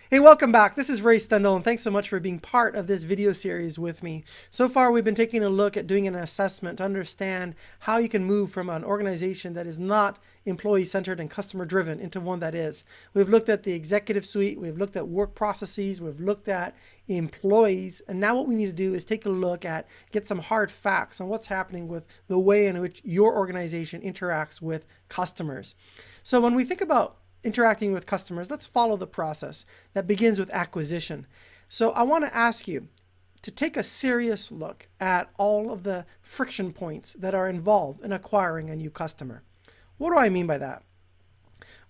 Hey, welcome back. This is Ray Stendel, and thanks so much for being part of this video series with me. So far, we've been taking a look at doing an assessment to understand how you can move from an organization that is not employee-centered and customer-driven into one that is. We've looked at the executive suite, we've looked at work processes, we've looked at employees, and now what we need to do is take a look at, get some hard facts on what's happening with the way in which your organization interacts with customers. So when we think about interacting with customers, let's follow the process that begins with acquisition. So I want to ask you to take a serious look at all of the friction points that are involved in acquiring a new customer. What do I mean by that?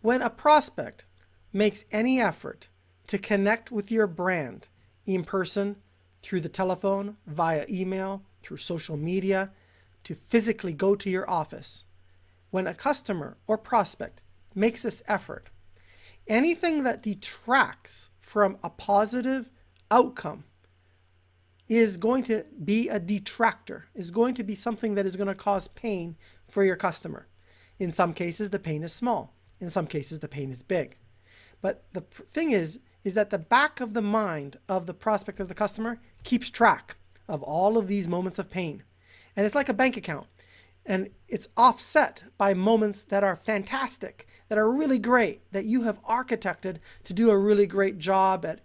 When a prospect makes any effort to connect with your brand in person, through the telephone, via email, through social media, to physically go to your office, when a customer or prospect makes this effort, anything that detracts from a positive outcome is going to be a detractor, is going to be something that is going to cause pain for your customer. In some cases, the pain is small. In some cases, the pain is big. But the thing is that the back of the mind of the prospect of the customer keeps track of all of these moments of pain. And it's like a bank account. And it's offset by moments that are fantastic, that are really great, that you have architected to do a really great job at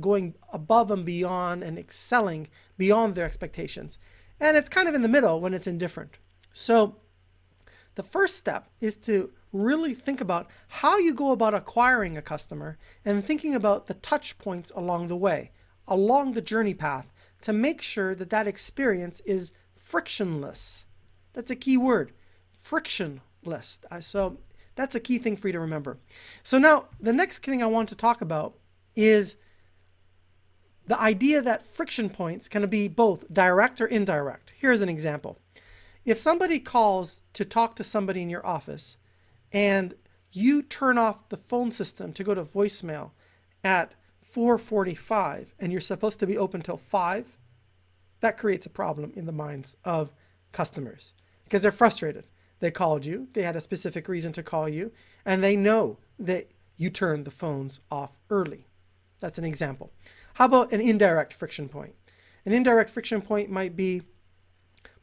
going above and beyond and excelling beyond their expectations. And it's kind of in the middle when it's indifferent. So the first step is to really think about how you go about acquiring a customer and thinking about the touch points along the way, along the journey path, to make sure that that experience is frictionless. That's a key word, frictionless. So that's a key thing for you to remember. So now the next thing I want to talk about is the idea that friction points can be both direct or indirect. Here's an example. If somebody calls to talk to somebody in your office and you turn off the phone system to go to voicemail at 4:45 and you're supposed to be open till 5, that creates a problem in the minds of customers because they're frustrated. They called you, they had a specific reason to call you, and they know that you turned the phones off early. That's an example. How about an indirect friction point? An indirect friction point might be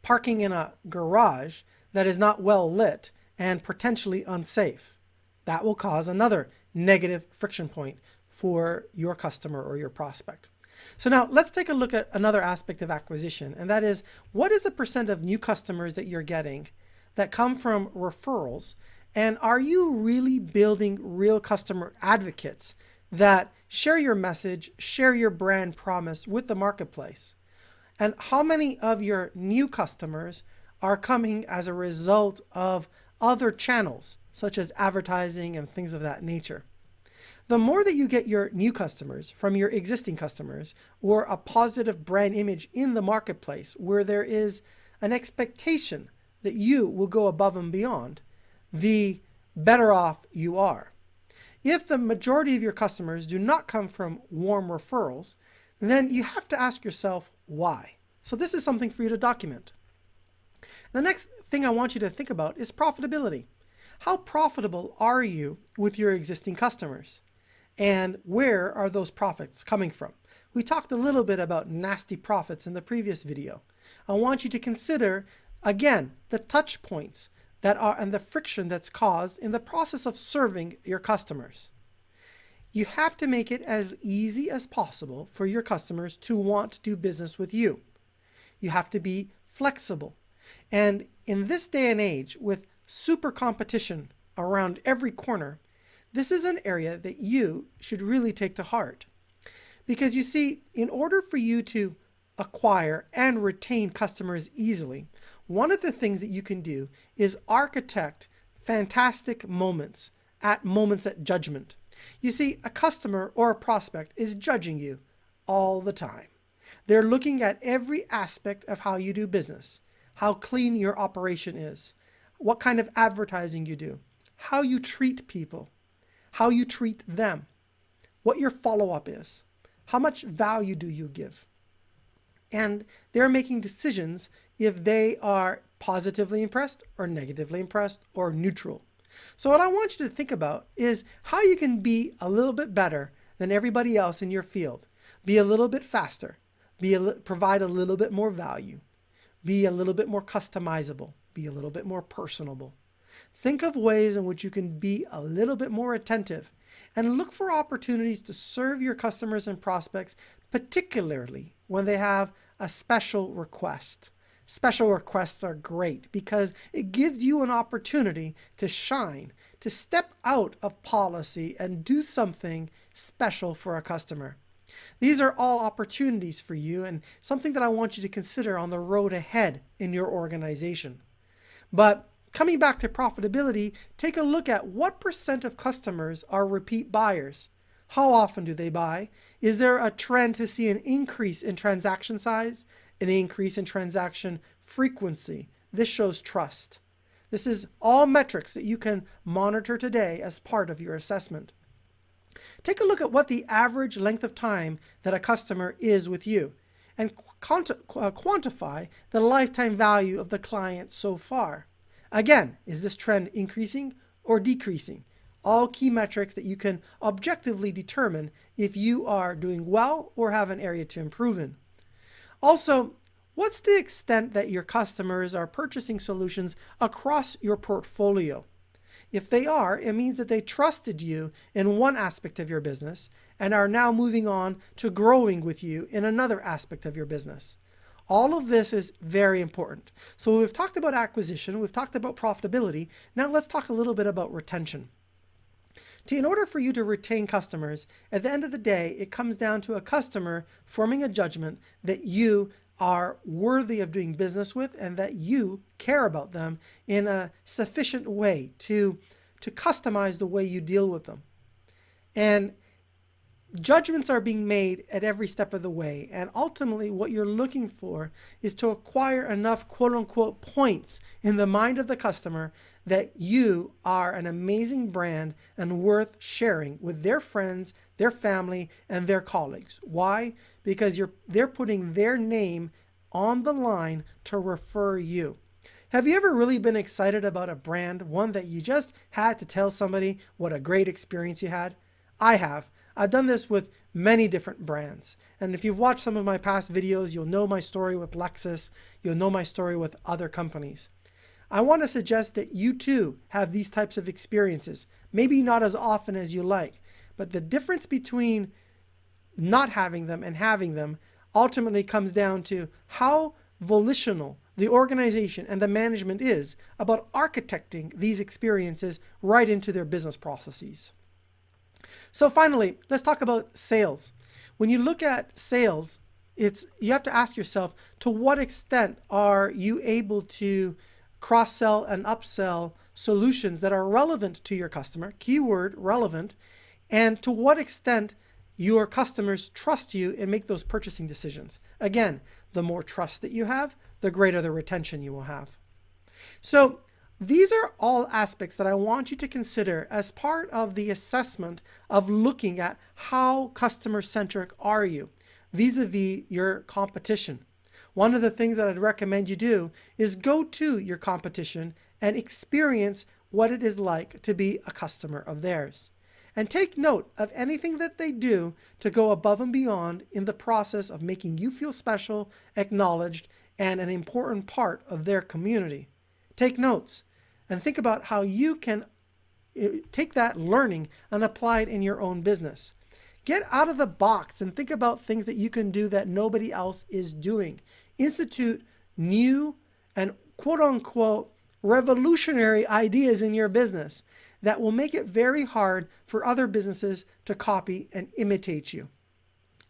parking in a garage that is not well lit and potentially unsafe. That will cause another negative friction point for your customer or your prospect. So now let's take a look at another aspect of acquisition, and that is, what is the percent of new customers that you're getting that come from referrals, and are you really building real customer advocates that share your message, share your brand promise with the marketplace? And how many of your new customers are coming as a result of other channels, such as advertising and things of that nature? The more that you get your new customers from your existing customers, or a positive brand image in the marketplace where there is an expectation that you will go above and beyond, the better off you are. If the majority of your customers do not come from warm referrals, then you have to ask yourself why. So this is something for you to document. The next thing I want you to think about is profitability. How profitable are you with your existing customers? And where are those profits coming from? We talked a little bit about nasty profits in the previous video. I want you to consider, again, the touch points that are and the friction that's caused in the process of serving your customers. You have to make it as easy as possible for your customers to want to do business with you. You have to be flexible. And in this day and age, with super competition around every corner, this is an area that you should really take to heart. Because you see, in order for you to acquire and retain customers easily, one of the things that you can do is architect fantastic moments at judgment. You see, a customer or a prospect is judging you all the time. They're looking at every aspect of how you do business, how clean your operation is, what kind of advertising you do, how you treat people, how you treat them, what your follow-up is, how much value do you give. And they're making decisions if they are positively impressed or negatively impressed or neutral. So what I want you to think about is how you can be a little bit better than everybody else in your field. Be a little bit faster. Provide a little bit more value. Be a little bit more customizable. Be a little bit more personable. Think of ways in which you can be a little bit more attentive and look for opportunities to serve your customers and prospects, particularly when they have a special request. Special requests are great because it gives you an opportunity to shine, to step out of policy and do something special for a customer. These are all opportunities for you and something that I want you to consider on the road ahead in your organization. But coming back to profitability, take a look at what % of customers are repeat buyers. How often do they buy? Is there a trend to see an increase in transaction size, an increase in transaction frequency? This shows trust. This is all metrics that you can monitor today as part of your assessment. Take a look at what the average length of time that a customer is with you and quantify the lifetime value of the client so far. Again, is this trend increasing or decreasing? All key metrics that you can objectively determine if you are doing well or have an area to improve in. Also, what's the extent that your customers are purchasing solutions across your portfolio? If they are, it means that they trusted you in one aspect of your business and are now moving on to growing with you in another aspect of your business. All of this is very important. So we've talked about acquisition, we've talked about profitability. Now let's talk a little bit about retention. In order for you to retain customers, at the end of the day, it comes down to a customer forming a judgment that you are worthy of doing business with and that you care about them in a sufficient way to customize the way you deal with them. And judgments are being made at every step of the way. And ultimately, what you're looking for is to acquire enough quote unquote points in the mind of the customer that you are an amazing brand and worth sharing with their friends, their family, and their colleagues. Why? Because they're putting their name on the line to refer you. Have you ever really been excited about a brand, one that you just had to tell somebody what a great experience you had? I have. I've done this with many different brands. And if you've watched some of my past videos, you'll know my story with Lexus. You'll know my story with other companies. I want to suggest that you too have these types of experiences. Maybe not as often as you like, but the difference between not having them and having them ultimately comes down to how volitional the organization and the management is about architecting these experiences right into their business processes. So finally, let's talk about sales. When you look at sales, you have to ask yourself, to what extent are you able to cross-sell and upsell solutions that are relevant to your customer, keyword relevant, and to what extent your customers trust you and make those purchasing decisions. Again, the more trust that you have, the greater the retention you will have. So these are all aspects that I want you to consider as part of the assessment of looking at how customer-centric are you vis-a-vis your competition. One of the things that I'd recommend you do is go to your competition and experience what it is like to be a customer of theirs. And take note of anything that they do to go above and beyond in the process of making you feel special, acknowledged, and an important part of their community. Take notes and think about how you can take that learning and apply it in your own business. Get out of the box and think about things that you can do that nobody else is doing. Institute new and quote unquote revolutionary ideas in your business that will make it very hard for other businesses to copy and imitate you.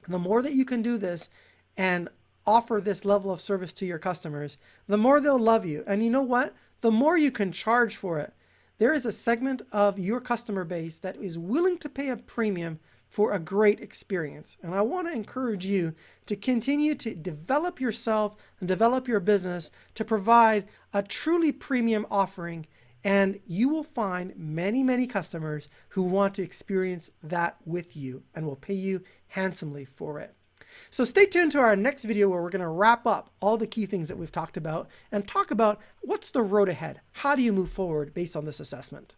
And the more that you can do this and offer this level of service to your customers, the more they'll love you. And you know what? The more you can charge for it. There is a segment of your customer base that is willing to pay a premium for a great experience. And I want to encourage you to continue to develop yourself and develop your business to provide a truly premium offering. And you will find many, many customers who want to experience that with you and will pay you handsomely for it. So stay tuned to our next video where we're going to wrap up all the key things that we've talked about and talk about what's the road ahead. How do you move forward based on this assessment?